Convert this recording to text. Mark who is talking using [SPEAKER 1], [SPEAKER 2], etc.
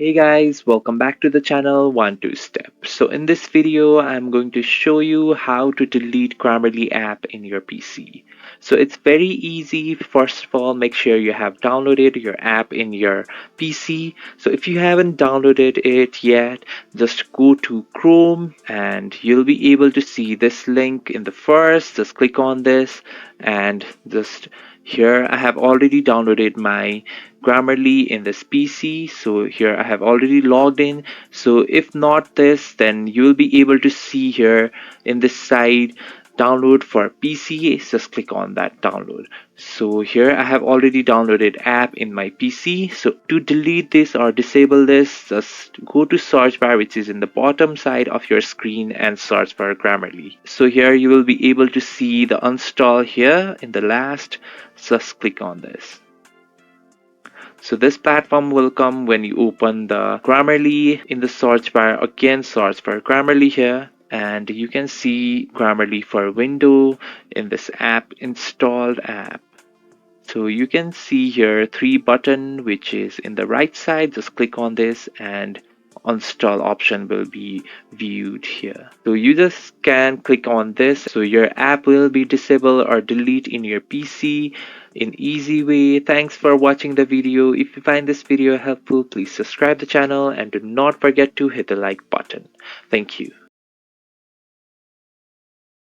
[SPEAKER 1] Hey guys, welcome back to the channel 1-2 Step. So in this video, I'm going to show you how to delete Grammarly app in your PC. So it's very easy. First of all, make sure you have downloaded your app in your PC. So if you haven't downloaded it yet, just go to Chrome and you'll be able to see this link in the first. Just click on this and just here I have already downloaded my Grammarly in this PC. So here I have already logged in. So if not this, then you will be able to see here in this side download for PC. Just click on that download. So here I have already downloaded app in my PC. So to delete this or disable this, just go to search bar which is in the bottom side of your screen and search for Grammarly. So here you will be able to see the install here in the last. Just click on this. So this platform will come when you open the Grammarly in the search bar. Again, search for Grammarly here and you can see Grammarly for Windows in this app installed app. So you can see here three button which is in the right side. Just click on this and install option will be viewed here. So you just can click on this. So your app will be disabled or delete in your PC in easy way. Thanks for watching the video. If you find this video helpful, please subscribe the channel and do not forget to hit the like button. Thank you.